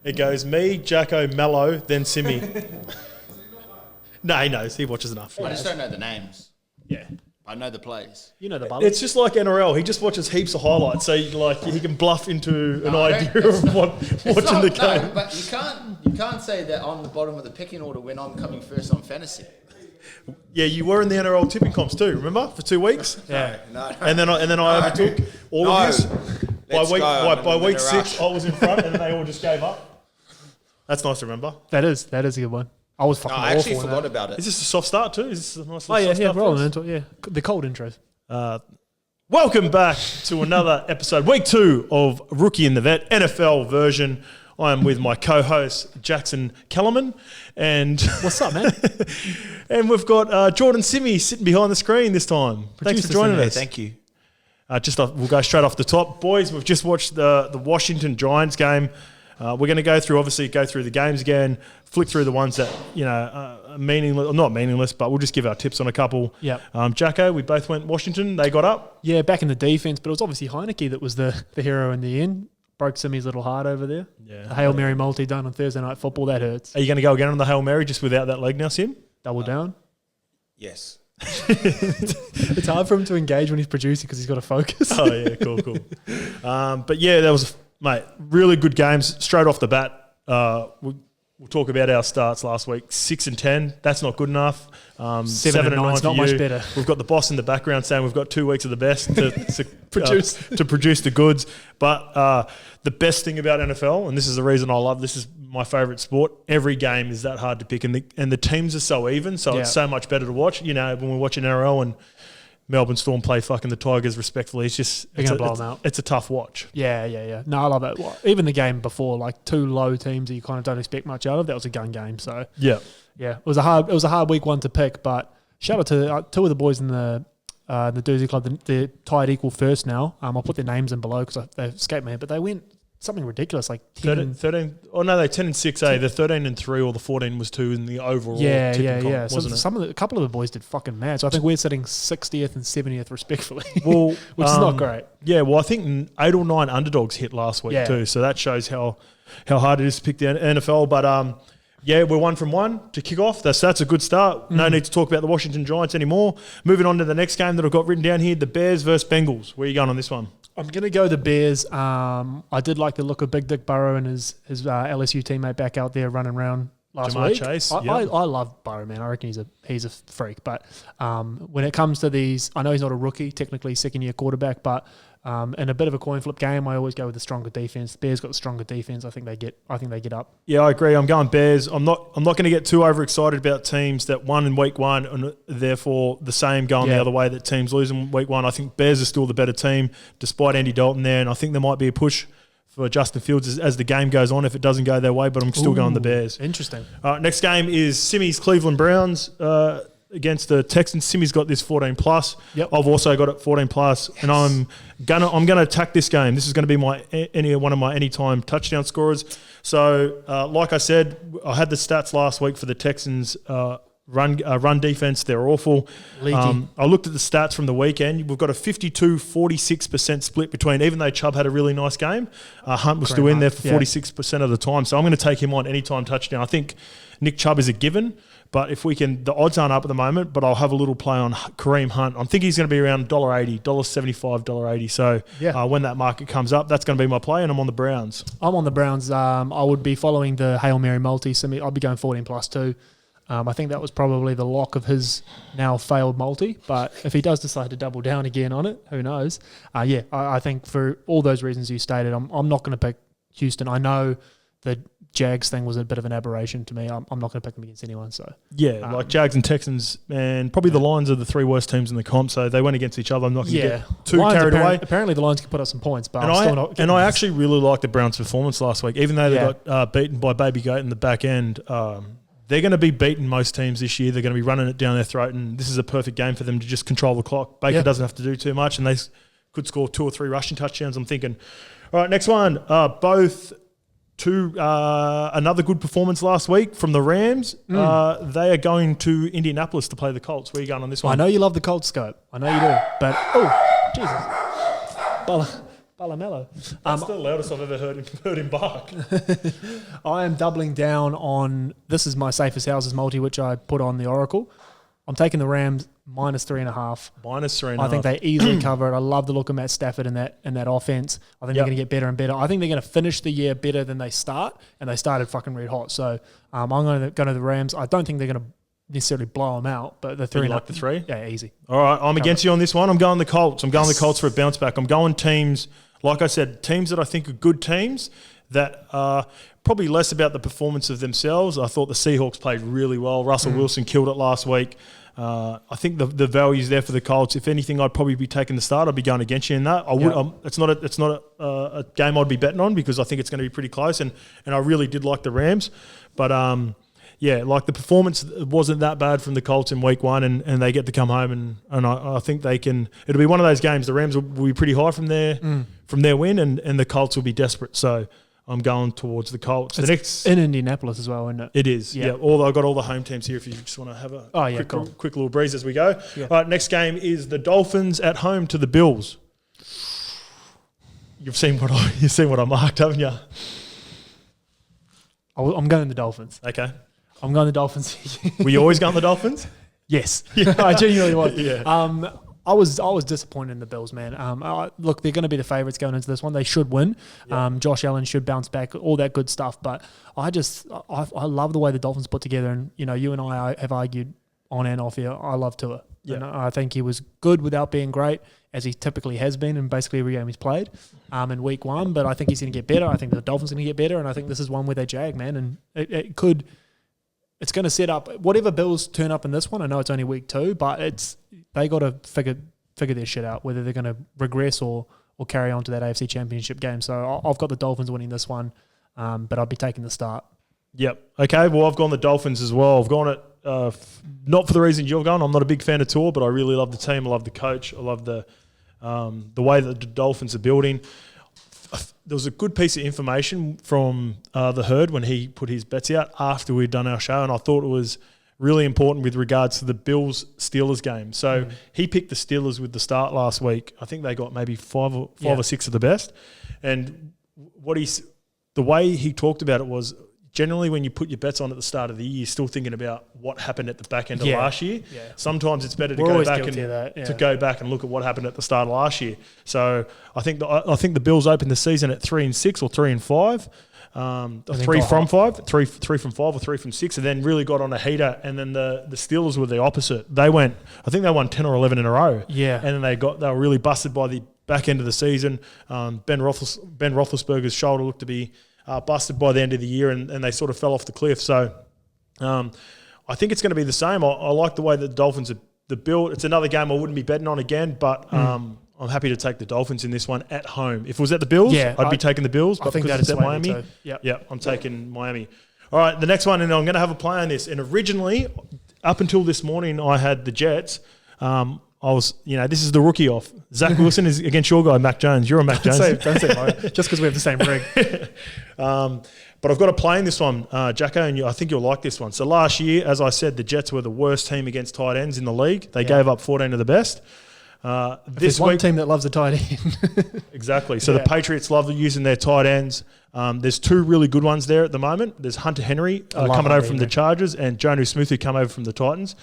It goes me, Jacko, Mello, then Simi. No, he knows. He watches enough. I just don't know the names. Yeah. I know the plays. You know the ballot. It's just like NRL. He just watches heaps of highlights, so he can bluff into an idea of watching the game. No, but you can't say that I'm the bottom of the pecking order when I'm coming first on fantasy. Yeah, you were in the NRL tipping comps too. Remember for 2 weeks? Yeah. No. And then I overtook all of this. By week 6, I was in front, and then they all just gave up. That's nice to remember. That is a good one. I was fucking awful. I actually forgot about it. Is this a soft start too? Is this a nice Oh, soft start rolling into it, yeah. The cold intros. Welcome back to another episode, week 2 of Rookie in the Vet, NFL version. I am with my co-host, Jackson Kellerman. And what's up, man? And we've got Jordan Simi sitting behind the screen this time. Thanks for joining us. Thank you. We'll go straight off the top. Boys, we've just watched the Washington Giants game. We're going to go through the games again, flick through the ones that, are meaningless, or not meaningless, but we'll just give our tips on a couple. Yep. Jacko, we both went Washington. They got up. Yeah, back in the defense, but it was obviously Heineke that was the hero in the end. Broke Simi's little heart over there. Yeah. The Hail Mary multi done on Thursday Night Football, that hurts. Are you going to go again on the Hail Mary just without that leg now, Sim? Double down? Yes. It's hard for him to engage when he's producing because he's got to focus. Oh, yeah, cool. But yeah, that was, mate, really good games straight off the bat. We'll talk about our starts last week. 6 and 10, that's not good enough. 7 and 9 is not much better. We've got the boss in the background saying we've got 2 weeks of the best to produce the goods. But the best thing about NFL, and this is the reason I love this, is my favourite sport. Every game is that hard to pick, and the teams are so even, so it's so much better to watch. When we're watching NRL and Melbourne Storm play fucking the Tigers respectfully, it's going to blow them out. It's a tough watch. Yeah. No, I love it. Even the game before, like 2 low teams that you kind of don't expect much out of, that was a gun game. So yeah, it was a hard week 1 to pick. But shout out to 2 of the boys in the Doozy Club. They're tied equal first now. I'll put their names in below because they escaped me, but they went something ridiculous, like 13. Oh no, they're 10 and 6. The 13 and 3 or the 14 was 2 in the overall. Tipping comp, so a couple of the boys did fucking mad. So I think we're sitting 60th and 70th respectfully. Well, which is not great. Yeah, well, I think 8 or 9 underdogs hit last week too. So that shows how hard it is to pick the NFL. But we're 1 from 1 to kick off. That's a good start. No need to talk about the Washington Giants anymore. Moving on to the next game that I've got written down here: the Bears versus Bengals. Where are you going on this one? I'm going to go the Bears. I did like the look of Big Dick Burrow and his LSU teammate back out there running around last Jamar week. Chase. I love Burrow, man. I reckon he's a freak. But when it comes to these, I know he's not a rookie, technically second-year quarterback, but in a bit of a coin flip game, I always go with the stronger defense. The Bears got the stronger defense. I think they get up. Yeah, I agree. I'm going Bears. I'm not going to get too overexcited about teams that won in week 1 and therefore the same going the other way, that teams lose in week 1. I think Bears are still the better team despite Andy Dalton there, and I think there might be a push for Justin Fields as the game goes on if it doesn't go their way, but I'm still going the Bears. Interesting. Next game is Simi's Cleveland Browns against the Texans. Simi's got this 14+. Yep. I've also got it 14+, and I'm gonna attack this game. This is going to be one of my anytime touchdown scorers. So, like I said, I had the stats last week for the Texans. Run defense, they're awful. I looked at the stats from the weekend. We've got a 52-46% split between, even though Chubb had a really nice game, Hunt was still in there for 46% of the time. So I'm going to take him on anytime touchdown. I think Nick Chubb is a given, but if we can, the odds aren't up at the moment, but I'll have a little play on Kareem Hunt. I think he's going to be around $1.80, $1.75, $1.80. So when that market comes up, that's going to be my play, and I'm on the Browns. I'm on the Browns. I would be following the Hail Mary multi. I'll be going 14+ too. I think that was probably the lock of his now failed multi, but if he does decide to double down again on it, who knows? I think for all those reasons you stated, I'm not going to pick Houston. I know the Jags thing was a bit of an aberration to me. I'm not going to pick them against anyone. So like Jags and Texans, and probably the Lions are the 3 worst teams in the comp, so they went against each other. I'm not going to get too carried away. Apparently the Lions can put up some points, but I actually really liked the Browns' performance last week, even though they got beaten by Baby Goat in the back end. They're going to be beating most teams this year. They're going to be running it down their throat, and this is a perfect game for them to just control the clock. Baker doesn't have to do too much, and they could score 2 or 3 rushing touchdowns, I'm thinking. All right, next one. Another good performance last week from the Rams. They are going to Indianapolis to play the Colts. Where are you going on this one? I know you love the Colts scope. I know you do. But, Jesus. Balamello. That's the loudest I've ever heard him bark. I am doubling down on, this is my safest houses multi, which I put on the Oracle. I'm taking the Rams -3.5. -3.5. I think they easily cover it. I love the look of Matt Stafford in that offense. I think they're going to get better and better. I think they're going to finish the year better than they start, and they started fucking red hot. So I'm going to go to the Rams. I don't think they're going to necessarily blow them out, but the 3. You like the 3? Yeah, easy. All right, I'm against you on this one. I'm going the Colts. I'm going the Colts for a bounce back. I'm going teams, like I said, teams that I think are good teams that are probably less about the performance of themselves. I thought the Seahawks played really well. Russell Wilson killed it last week. I think the value is there for the Colts. If anything, I'd probably be taking the start. I'd be going against you in that. I would. It's not a game I'd be betting on because I think it's going to be pretty close. And I really did like the Rams, but like the performance wasn't that bad from the Colts in week 1, and they get to come home and I think they can. It'll be one of those games. The Rams will be pretty high from their win, and the Colts will be desperate. So I'm going towards the Colts. It's the next in Indianapolis as well, isn't it? It is. Yeah. I've got all the home teams here if you just want to have a quick little breeze as we go. Yeah. All right, next game is the Dolphins at home to the Bills. You've seen what I marked, haven't you? I'm going the Dolphins. Okay. I'm going the Dolphins. Were you always going the Dolphins? Yes. I genuinely was. Yeah. I was disappointed in the Bills, man. Look, they're going to be the favourites going into this one. They should win. Yep. Josh Allen should bounce back, all that good stuff. But I love the way the Dolphins put together. And, you and I have argued on and off here. I love Tua. Yep. And I think he was good without being great, as he typically has been in basically every game he's played in week 1. But I think he's going to get better. I think the Dolphins are going to get better. And I think this is one where they jag, man. And it's going to set up whatever Bills turn up in this one. I know it's only week 2, but they got to figure their shit out, whether they're going to regress or carry on to that AFC Championship game. So I've got the Dolphins winning this one, but I'll be taking the start. Yep. Okay. Well, I've gone the Dolphins as well. I've gone it not for the reasons you're going. I'm not a big fan of Tua, but I really love the team. I love the coach. I love the way that the Dolphins are building. There was a good piece of information from the Herd when he put his bets out after we'd done our show, and I thought it was really important with regards to the Bills-Steelers game. So he picked the Steelers with the start last week. I think they got maybe five or six of the best. And the way he talked about it was generally when you put your bets on at the start of the year, you're still thinking about what happened at the back end of last year. Yeah. Sometimes it's better to go back and look at what happened at the start of last year. So I think the Bills opened the season at 3-6 or 3-5. 3 from 5, 3 from 5 or 3 from 6, and then really got on a heater. And then the Steelers were the opposite. I think they won 10 or 11 in a row. Yeah, and then they were really busted by the back end of the season. Ben Roethlisberger's shoulder looked to be busted by the end of the year, and they sort of fell off the cliff. So I think it's going to be the same. I like the way that the Dolphins are built. It's another game I wouldn't be betting on again, but I'm happy to take the Dolphins in this one at home. If it was at the Bills, I'd be taking the Bills. But I think because it's at Miami, I'm taking Miami. All right, the next one, and I'm going to have a play on this. And originally, up until this morning, I had the Jets. This is the rookie off. Zach Wilson is against your guy, Mac Jones. You're a Mac Jones. Don't say mine, just because we have the same rig. But I've got a play in this one, Jacko, and I think you'll like this one. So last year, as I said, the Jets were the worst team against tight ends in the league. They gave up 14 of the best. There's one team that loves a tight end. Exactly. So the Patriots love using their tight ends. There's 2 really good ones there at the moment. There's Hunter Henry coming over from the Chargers and Jonnu Smith who come over from the Titans.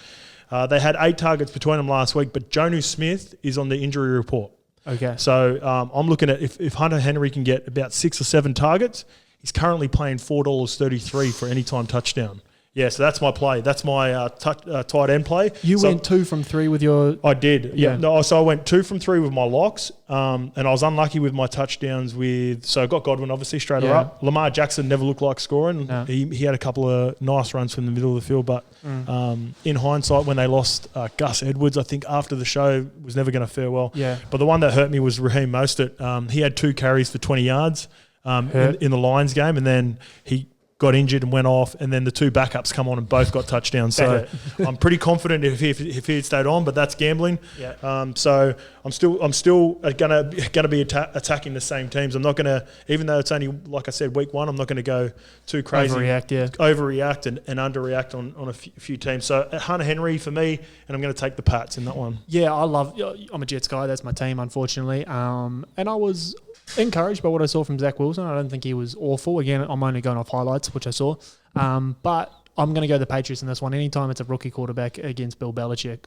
They had 8 targets between them last week, but Jonnu Smith is on the injury report. Okay. So I'm looking at if Hunter Henry can get about 6 or 7 targets, he's currently paying $4.33 for any time touchdown. Yeah, so that's my play. That's my tight end play. You went 2 from 3 with your... I did. Yeah. No, so I went 2 from 3 with my locks, and I was unlucky with my touchdowns with... So I got Godwin, obviously, straight up. Lamar Jackson never looked like scoring. No. He had a couple of nice runs from the middle of the field, but in hindsight, when they lost Gus Edwards, I think after the show, was never going to fare well. Yeah. But the one that hurt me was Raheem Mostert. He had 2 carries for 20 yards in the Lions game, and then he got injured and went off, and then the 2 backups come on and both got touchdowns. So I'm pretty confident if he had stayed on, but that's gambling. Yeah. So I'm still gonna be attacking the same teams. I'm not gonna, even though it's only, like I said, week 1, I'm not gonna go too crazy, overreact and underreact on a few teams. So Hunter Henry for me, and I'm gonna take the Pats in that one. Yeah, I'm a Jets guy. That's my team, unfortunately. And I was encouraged by what I saw from Zach Wilson. I don't think he was awful. Again, I'm only going off highlights, which I saw. But I'm going to go the Patriots in this one. Anytime it's a rookie quarterback against Bill Belichick.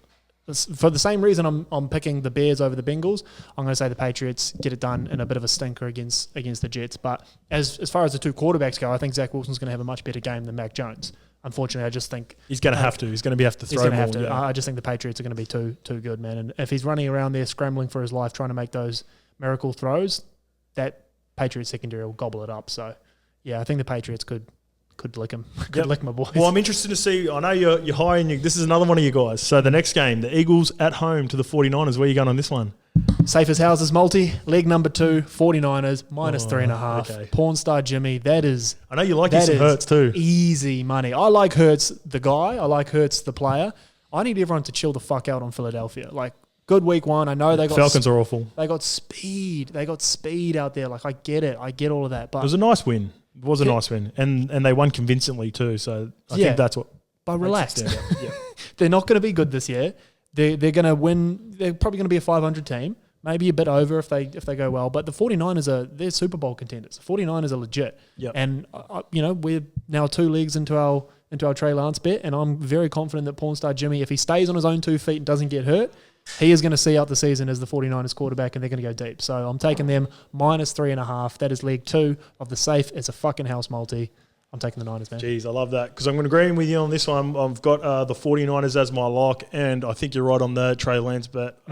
For the same reason I'm picking the Bears over the Bengals, I'm going to say the Patriots get it done in a bit of a stinker against the Jets. But as far as the two quarterbacks go, I think Zach Wilson's going to have a much better game than Mac Jones. Unfortunately, I just think he's going to have to. He's going to have to throw more. Yeah. I just think the Patriots are going to be too good, man. And if he's running around there scrambling for his life trying to make those miracle throws, that Patriots secondary will gobble it up. So, yeah, I think the Patriots could lick him. Could lick my boys. Well, I'm interested to see. I know you're high, and this is another one of you guys. So the next game, the Eagles at home to the 49ers. Where are you going on this one? Safe as houses multi, leg number 2, 49ers, minus 3.5. Okay. Porn star Jimmy, that is... I know you like some Hurts too. Easy money. I like Hurts the guy. I like Hurts the player. I need everyone to chill the fuck out on Philadelphia. Like, good week 1. I know they got... Falcons are awful. They got speed. They got speed out there. Like, I get it. I get all of that. But it was a nice win. It was a nice win. And they won convincingly too. So I think that's what... But relax. They're not going to be good this year. They're going to win. They're probably going to be a 500 team. Maybe a bit over if they go well. But the 49ers they're Super Bowl contenders. The 49ers are legit. Yep. And, we're now 2 legs into our Trey Lance bet, and I'm very confident that pornstar Jimmy, if he stays on his own 2 feet and doesn't get hurt, he is going to see out the season as the 49ers quarterback, and they're going to go deep. So I'm taking them minus 3.5. That is leg 2 of the safe. It's a fucking house multi. I'm taking the Niners, man. Jeez, I love that because I'm going to agree with you on this one. I've got the 49ers as my lock, and I think you're right on the Trey Lance, but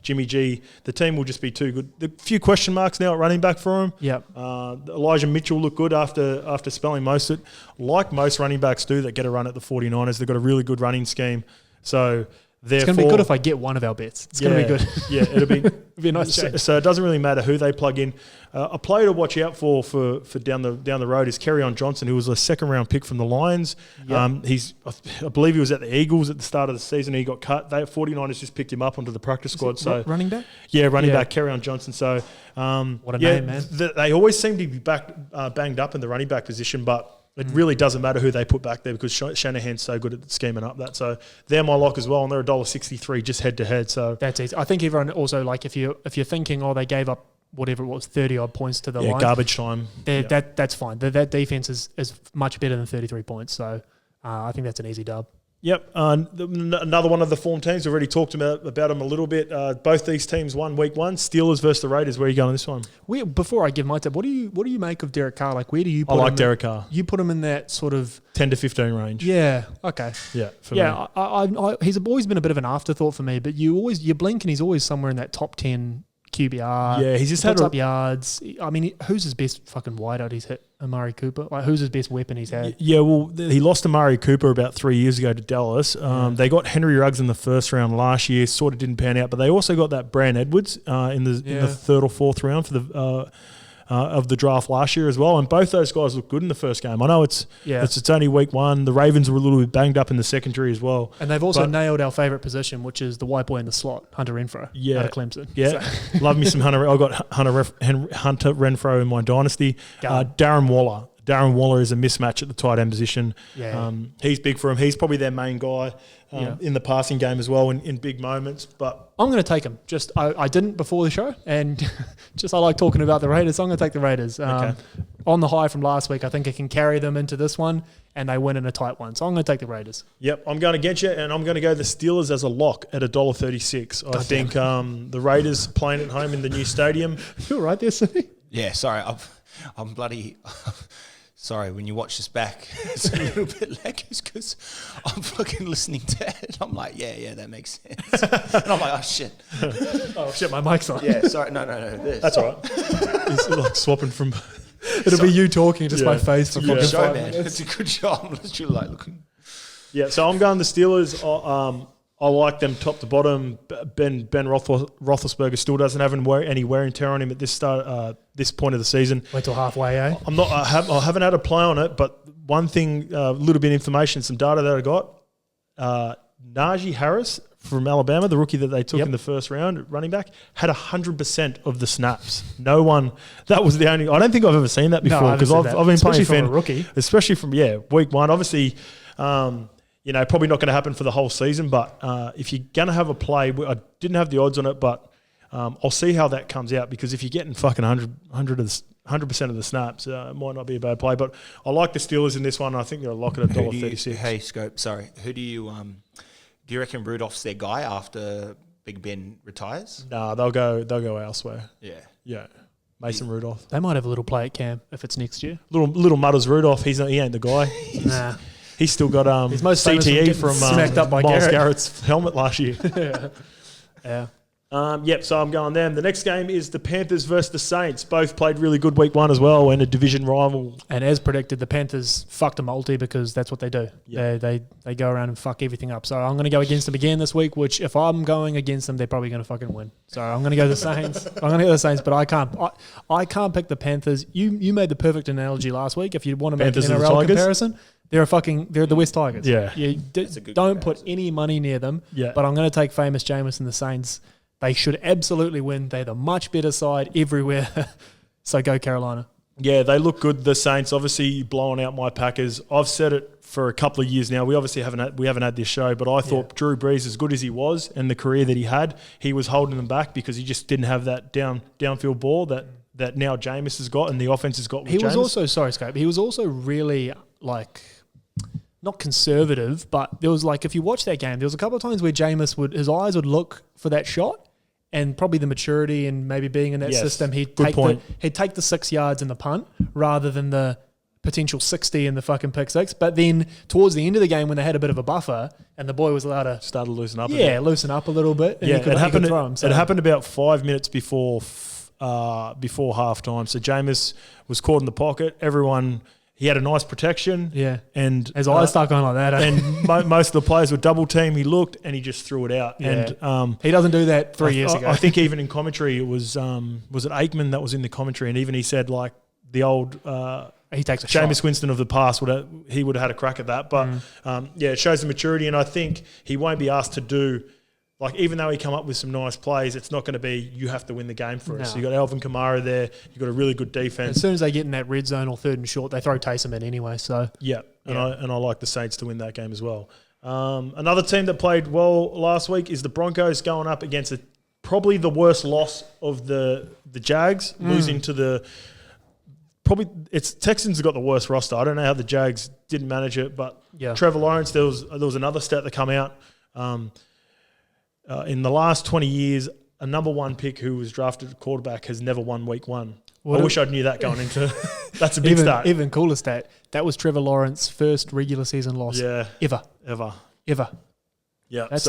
Jimmy G, the team will just be too good. A few question marks now at running back for him. Yep. Elijah Mitchell looked good after spelling most of it. Like most running backs do that get a run at the 49ers, they've got a really good running scheme. So it's going to be good if I get one of our bets. It's going to be good. Yeah, it'll be a nice change. So it doesn't really matter who they plug in. A player to watch out for down the road is Kerryon Johnson, who was a second-round pick from the Lions. Yep. I believe he was at the Eagles at the start of the season. He got cut. 49ers just picked him up onto the practice squad. So running back? Yeah, running back, Kerryon Johnson. So what a name, man. They always seem to be banged up in the running back position, but it really doesn't matter who they put back there because Shanahan's so good at scheming up that. So they're my lock as well, and they're $1.63 just head to head. So that's easy. I think everyone also, like, if you're thinking, they gave up whatever it was, 30 odd points to the line. Garbage time. That's fine. That defense is much better than 33 points. So I think that's an easy dub. Yep. Another one of the form teams. We've already talked about them a little bit. Both these teams won week 1. Steelers versus the Raiders. Where are you going on this one? Before I give my tip, what do you make of Derek Carr? Like, where do you put him? I like Derek Carr. You put him in that sort of 10 to 15 range. Yeah. Okay. Yeah. Me. He's always been a bit of an afterthought for me, but you blink and he's always somewhere in that top 10 QBR. Yeah, he's just had up yards. I mean, who's his best fucking wideout he's hit? Amari Cooper? Like, who's his best weapon he's had? Yeah, well, he lost Amari Cooper about 3 years ago to Dallas. They got Henry Ruggs in the first round last year, sort of didn't pan out, but they also got that Brand Edwards in the third or fourth round for the of the draft last year as well, and both those guys look good in the first game. I know it's only week 1. The Ravens were a little bit banged up in the secondary as well, and they've also nailed our favourite position, which is the white boy in the slot, Hunter Renfrow, out of Clemson. Yeah, love me some Hunter. I got Hunter Renfrow in my dynasty. Darren Waller is a mismatch at the tight end position. Yeah. He's big for him. He's probably their main guy in the passing game as well in big moments. But I'm going to take him. Just I didn't before the show, and just I like talking about the Raiders. So I'm going to take the Raiders. On the high from last week, I think I can carry them into this one, and they win in a tight one. So I'm going to take the Raiders. Yep, I'm going against you, and I'm going to go the Steelers as a lock at $1.36. I think the Raiders playing at home in the new stadium. You all right there, Sidney? Yeah, sorry. I'm bloody... Sorry, when you watch this back, it's a little bit laggy because I'm fucking listening to it. I'm like, yeah, that makes sense. And I'm like, oh, shit. Oh, shit, my mic's on. Yeah, sorry. No. This. That's all right. It's like swapping from... It'll be you talking, just my face for fucking show, 5 man. minutes. It's a good show. I'm literally like looking... Yeah, so I'm going the Steelers. I like them top to bottom. Ben Roethlisberger still doesn't have any wear and tear on him at this point of the season. Wait till halfway, eh? I haven't had a play on it, but one thing, a little bit of information, some data that I got. Najee Harris from Alabama, the rookie that they took in the first round, running back, had 100% of the snaps. No one. That was the only. I don't think I've ever seen that before because I've been especially playing from a rookie, especially from week 1. Obviously. Probably not going to happen for the whole season, but if you're going to have a play, I didn't have the odds on it, but I'll see how that comes out, because if you're getting fucking 100% of the snaps, it might not be a bad play. But I like the Steelers in this one. I think they're a lock at $1.36. Hey, Scope, sorry. Who do you reckon Rudolph's their guy after Big Ben retires? Nah, they'll go elsewhere. Yeah. Mason Rudolph. They might have a little play at camp if it's next year. Little Mutters Rudolph. He ain't the guy. Nah. He's still got He's most CTE from smacked up by Myles Garrett. Garrett's helmet last year. Yeah. So I'm going them. The next game is the Panthers versus the Saints. Both played really good week 1 as well, and a division rival. And as predicted, the Panthers fucked a multi because that's what they do. Yeah. They go around and fuck everything up. So I'm going to go against them again this week, which if I'm going against them, they're probably going to fucking win. So I'm going to go the Saints. But I can't pick the Panthers. You made the perfect analogy last week. If you want to make an NRL comparison, they're the West Tigers. Yeah. Don't put any money near them. Yeah. But I'm going to take famous Jameis and the Saints. They should absolutely win. They're the much better side everywhere. So go Carolina. Yeah, they look good. The Saints obviously blowing out my Packers. I've said it for a couple of years now. We obviously haven't had this show, but I thought Drew Brees, as good as he was and the career that he had, he was holding them back because he just didn't have that downfield ball that now Jameis has got and the offense has got with Jameis. He was also really not conservative, but there was if you watch that game, there was a couple of times where Jameis his eyes would look for that shot. And probably the maturity and maybe being in that system, he'd take the 6 yards in the punt rather than the potential 60 in the fucking pick six. But then towards the end of the game, when they had a bit of a buffer and the boy was allowed to started to loosen up. Loosen up a little bit. And it happened. It happened about 5 minutes before halftime. So Jameis was caught in the pocket. Everyone. He had a nice protection. Yeah. And his eyes stuck on like that. And most of the players were double team. He looked and he just threw it out. Yeah. And he doesn't do that 3 years ago. I think even in commentary, it was it Aikman that was in the commentary, and even he said the old he takes a Jameis shot. Winston of the past would have had a crack at that. But it shows the maturity, and I think he won't be asked to do. Even though he come up with some nice plays, it's not going to be you have to win the game for us. So you got Alvin Kamara there. You got a really good defense. As soon as they get in that red zone or third and short, they throw Taysom in anyway. So and I like the Saints to win that game as well. Another team that played well last week is the Broncos, going up against probably the worst loss of the Jags, losing to it's Texans have got the worst roster. I don't know how the Jags didn't manage it, but Trevor Lawrence. There was another stat that come out. In the last 20 years, a number 1 pick who was drafted at quarterback has never won week 1. I wish I knew that going into that's a big stat. Even cooler stat. That was Trevor Lawrence's first regular season loss ever. Yeah. That's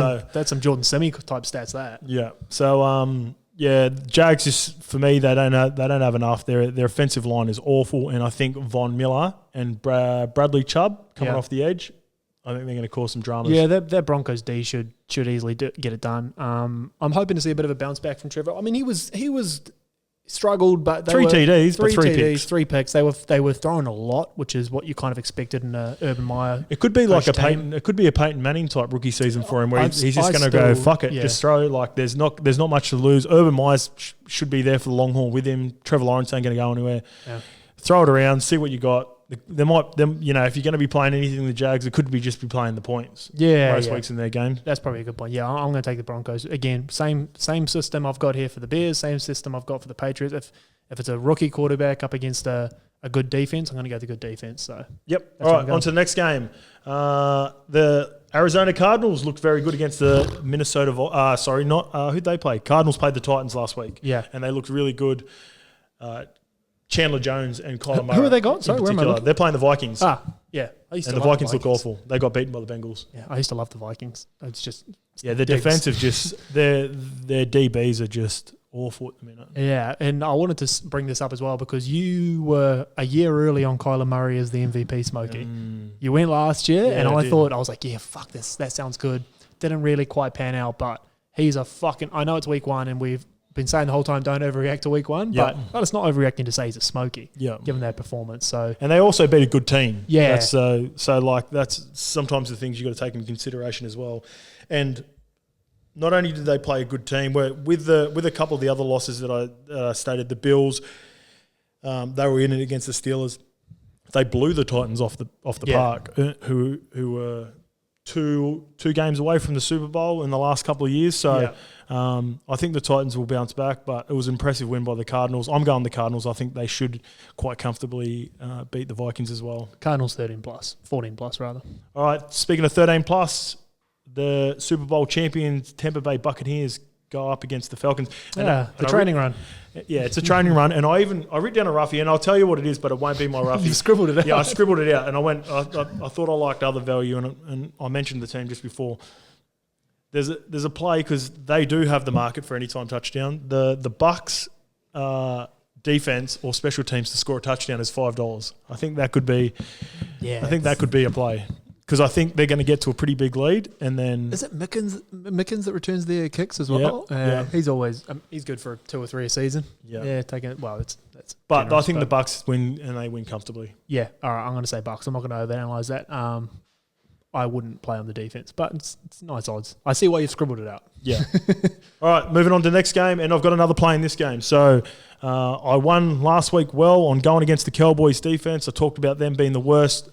some Jordan Simi type stats, that. Yeah. So, Jags just, for me, they don't have enough. Their offensive line is awful, and I think Von Miller and Bradley Chubb coming off the edge, I think they're going to cause some dramas. Yeah, that Broncos D should easily get it done. I'm hoping to see a bit of a bounce back from Trevor. I mean, he was struggled, but three TDs, three picks. They were throwing a lot, which is what you kind of expected in a Urban Meyer. It could be like a Peyton. It could be a Peyton Manning type rookie season for him, where he's just going to go fuck it, just throw. There's not much to lose. Urban Meyer should be there for the long haul with him. Trevor Lawrence ain't going to go anywhere. Yeah. Throw it around, see what you got. If you're going to be playing anything in the Jags, it could be just be playing the points. Most weeks in their game. That's probably a good point. Yeah, I'm going to take the Broncos again. Same system I've got here for the Bears. Same system I've got for the Patriots. If it's a rookie quarterback up against a good defense, I'm going to go the good defense. So all right, on to the next game. The Arizona Cardinals looked very good against the Minnesota. Who'd they play? Cardinals played the Titans last week. Yeah, and they looked really good. Chandler Jones and Kyler Murray. Who have they got? Sorry, where am I looking? They're playing the Vikings. Yeah. And the Vikings look awful. They got beaten by the Bengals. Yeah, I used to love the Vikings. It's just their defensive their DBs are just awful at the minute. Yeah, and I wanted to bring this up as well because you were a year early on Kyler Murray as the MVP, Smokey. You went last year, and I was like, yeah, fuck this. That sounds good. Didn't really quite pan out, but he's a fucking. I know it's week 1, and we've been saying the whole time, don't overreact to week 1, but it's not overreacting to say he's a Smokey, given that performance. So, and they also beat a good team. Yeah. That's, that's sometimes the things you got to take into consideration as well. And not only did they play a good team, with a couple of the other losses that I stated, the Bills, they were in it against the Steelers. They blew the Titans off the park, who were two games away from the Super Bowl in the last couple of years. So I think the Titans will bounce back, but it was an impressive win by the Cardinals. I'm going the Cardinals. I think they should quite comfortably beat the Vikings as well. Cardinals 14 plus rather. All right, speaking of 13 plus, the Super Bowl champions Tampa Bay Buccaneers go up against the Falcons. The training run. Yeah, it's a training run, and I wrote down a roughie, and I'll tell you what it is, but it won't be my roughie. You scribbled it out. Yeah, I scribbled it out, and I thought I liked other value, and I mentioned the team just before. There's a play because they do have the market for anytime touchdown. The Bucs defense or special teams to score a touchdown is $5. I think that could be. Yeah, I think that could be a play. Because I think they're going to get to a pretty big lead, and then is it Mickens that returns their kicks as well? Yeah. He's always he's good for 2 or 3 a season. Taking it. Well, that's. But generous, I think the Bucs win, and they win comfortably. Yeah, all right. I'm going to say Bucs. I'm not going to overanalyze that. I wouldn't play on the defense, but it's nice odds. I see why you've scribbled it out. Yeah. All right, moving on to the next game, and I've got another play in this game. So I won last week well on going against the Cowboys defense. I talked about them being the worst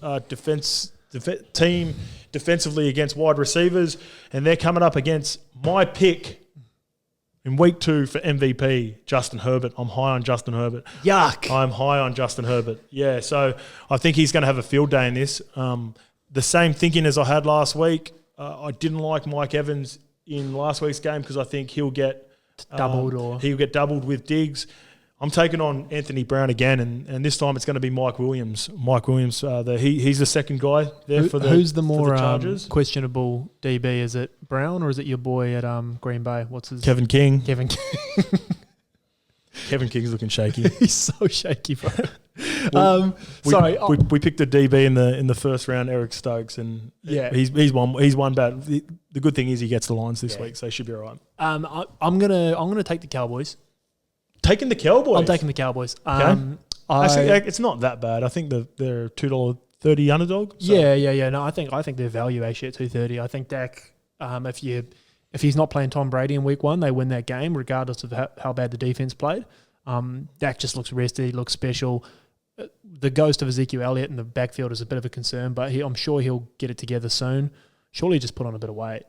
team defensively against wide receivers, and they're coming up against my pick in week 2 for MVP, Justin Herbert. I'm high on Justin Herbert. Yuck. I'm high on Justin Herbert. Yeah, so I think he's going to have a field day in this. The same thinking as I had last week. I didn't like Mike Evans in last week's game because I think he'll get doubled with Diggs. I'm taking on Anthony Brown again, and this time it's going to be Mike Williams. Mike Williams, he's the second guy there for the Who's the more Chargers. Questionable DB? Is it Brown or is it your boy at Green Bay? What's his Kevin King. Kevin King's looking shaky. He's so shaky, bro. We picked a DB in the first round, Eric Stokes, and he's one bad. The good thing is he gets the Lions this week, so he should be all right. I'm gonna take the Cowboys. Taking the Cowboys. I'm taking the Cowboys. Okay. Actually, it's not that bad. I think they're $2.30 underdog. So. Yeah. No, I think their value actually at $2.30. I think Dak, if he's not playing Tom Brady in week 1, they win that game regardless of how bad the defense played. Dak just looks rested. He looks special. The ghost of Ezekiel Elliott in the backfield is a bit of a concern, but I'm sure he'll get it together soon. Surely just put on a bit of weight.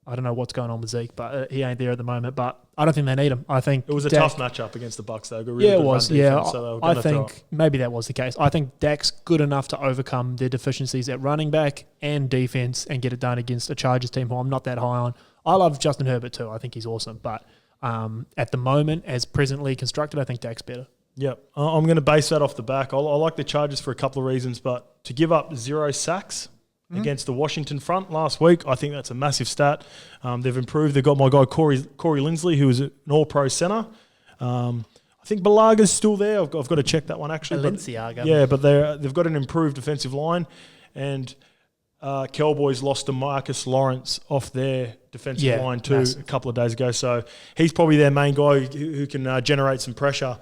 I don't know what's going on with Zeke, but he ain't there at the moment. But I don't think they need him. I think it was a tough matchup against the Bucs, though. It was. Defense, so I think maybe that was the case. I think Dak's good enough to overcome their deficiencies at running back and defense and get it done against a Chargers team who I'm not that high on. I love Justin Herbert too. I think he's awesome. But at the moment, as presently constructed, I think Dak's better. Yep. I'm going to base that off the back. I like the Chargers for a couple of reasons, but to give up 0 sacks against the Washington front last week, I think that's a massive stat. They've improved. They've got my guy Corey Lindsley, who is an all-pro center. I think Balaga's still there. I've got to check that one actually. Balenciaga. Yeah, but they've got an improved defensive line, and Cowboys lost to Marcus Lawrence off their defensive line too a couple of days ago. So he's probably their main guy who can generate some pressure.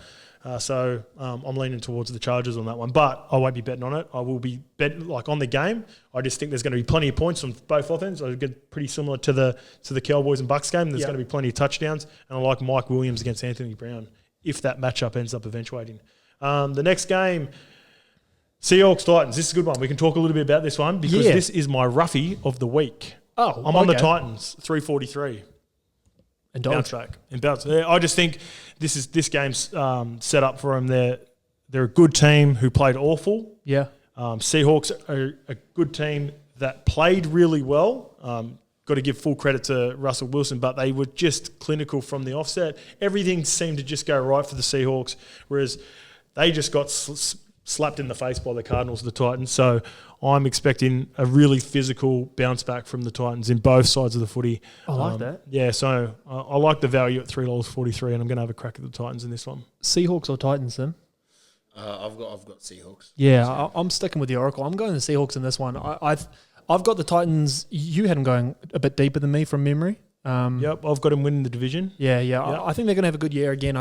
So I'm leaning towards the Chargers on that one, but I won't be betting on it. I will be betting on the game. I just think there's going to be plenty of points from both offenses. I get pretty similar to the Cowboys and Bucs game. There's going to be plenty of touchdowns, and I like Mike Williams against Anthony Brown if that matchup ends up eventuating. The next game, Seahawks Titans. This is a good one. We can talk a little bit about this one because this is my roughie of the week. Oh, I'm on the Titans, 343. And bounce back. And bounce. I just think this game's set up for them. They're a good team who played awful. Yeah. Seahawks are a good team that played really well. Got to give full credit to Russell Wilson, but they were just clinical from the offset. Everything seemed to just go right for the Seahawks, whereas they just got slapped in the face by the Cardinals, the Titans. So I'm expecting a really physical bounce back from the Titans in both sides of the footy. I like that. Yeah, so I like the value at $3.43, and I'm going to have a crack at the Titans in this one. Seahawks or Titans, then? I've got Seahawks. Yeah, I'm sticking with the Oracle. I'm going the Seahawks in this one. I've got the Titans. You had them going a bit deeper than me from memory. Yep, I've got them winning the division. Yeah. I think they're going to have a good year again.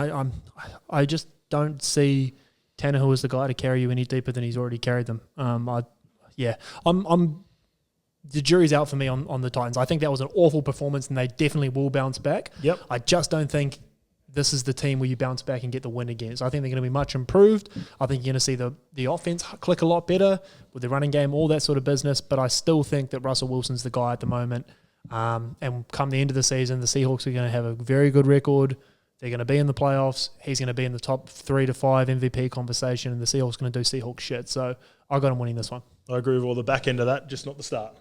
I just don't see Tannehill as the guy to carry you any deeper than he's already carried them. The jury's out for me on the Titans. I think that was an awful performance, and they definitely will bounce back. Yep. I just don't think this is the team where you bounce back and get the win again. So I think they're going to be much improved. I think you're going to see the offense click a lot better with the running game, all that sort of business. But I still think that Russell Wilson's the guy at the moment. And come the end of the season, the Seahawks are going to have a very good record. They're going to be in the playoffs. He's going to be in the top 3 to 5 MVP conversation, and the Seahawks are going to do Seahawks shit. So I got him winning this one. I agree with all the back end of that, just not the start.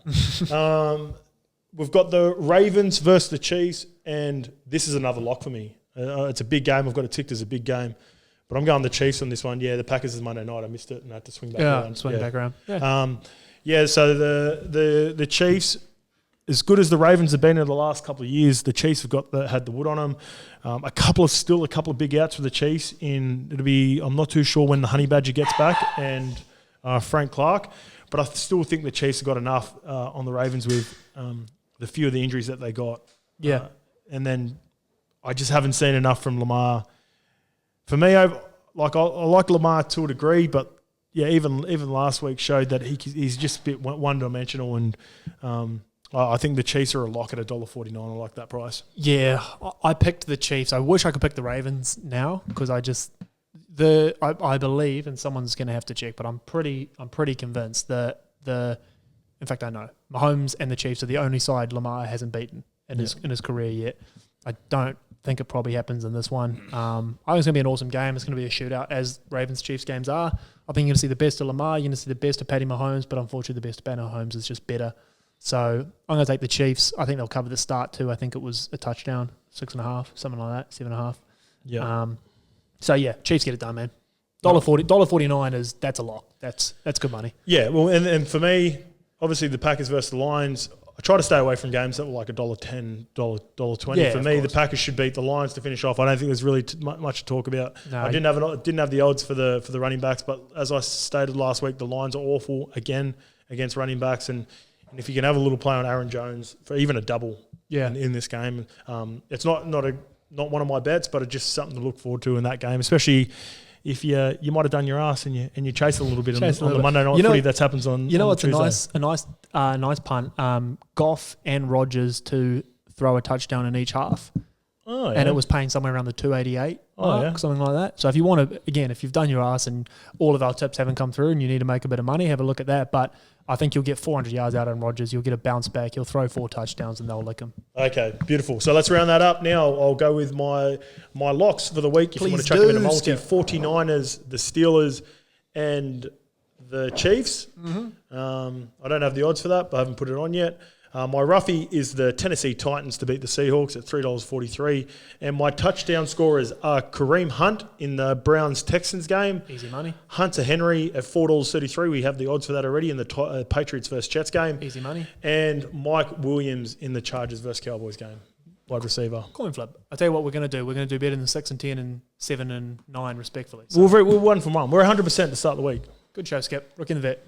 We've got the Ravens versus the Chiefs, and this is another lock for me. It's a big game. I've got it ticked as a big game. But I'm going the Chiefs on this one. Yeah, the Packers is Monday night. I missed it and I had to swing back around. Back around. So the Chiefs, as good as the Ravens have been in the last couple of years, the Chiefs have had the wood on them. A couple of big outs for the Chiefs. I'm not too sure when the Honey Badger gets back and Frank Clark, but I still think the Chiefs have got enough on the Ravens with the few of the injuries that they got. Yeah. And then I just haven't seen enough from Lamar. For me, I like Lamar to a degree, but yeah, even last week showed that he's just a bit one-dimensional, and I think the Chiefs are a lock at $1.49. I like that price. Yeah, I picked the Chiefs. I wish I could pick the Ravens now because I believe, and someone's going to have to check, but I'm pretty convinced that in fact I know Mahomes and the Chiefs are the only side Lamar hasn't beaten in his career yet. I don't think it probably happens in this one. I think it's going to be an awesome game. It's going to be a shootout, as Ravens-Chiefs games are. I think you're going to see the best of Lamar. You're going to see the best of Patty Mahomes, but unfortunately the best of Patty Mahomes is just better. So I'm going to take the Chiefs. I think they'll cover the start too. I think it was a touchdown, 6.5, something like that, 7.5. Yeah. So yeah, Chiefs get it done, man. $1.49 that's a lock. That's good money. Yeah. Well, and for me, obviously the Packers versus the Lions, I try to stay away from games that were like $1.10, $1.20. Yeah, for me, the Packers should beat the Lions to finish off. I don't think there's really much to talk about. No, I didn't have the odds for the running backs, but as I stated last week, the Lions are awful again against running backs, and if you can have a little play on Aaron Jones for even a double in this game, it's not one of my bets, but it's just something to look forward to in that game, especially if you might have done your ass and you chase a little bit on the Monday night footy that happens on. You know what's Tuesday. a nice punt? Goff and Rodgers to throw a touchdown in each half. Oh, yeah. And it was paying somewhere around the 288 Oh, mark, something like that. So if you want to, again, if you've done your ass and all of our tips haven't come through and you need to make a bit of money, have a look at that. But I think you'll get 400 yards out on Rodgers. You'll get a bounce back. He'll throw 4 touchdowns and they'll lick him. Okay, beautiful. So let's round that up now. I'll go with my locks for the week. If you want to chuck them in a multi, 49ers, the Steelers, and the Chiefs. Mm-hmm. I don't have the odds for that, but I haven't put it on yet. My roughie is the Tennessee Titans to beat the Seahawks at $3.43. And my touchdown scorers are Kareem Hunt in the Browns-Texans game. Easy money. Hunter Henry at $4.33. We have the odds for that already in the Patriots versus Jets game. Easy money. And Mike Williams in the Chargers versus Cowboys game. Wide receiver. Coin flip. I'll tell you what we're going to do. We're going to do better than 6 and 10 and 7 and 9 respectfully. So We're 1 from 1. We're 100% to start the week. good show, Skip. Rookie in the vet.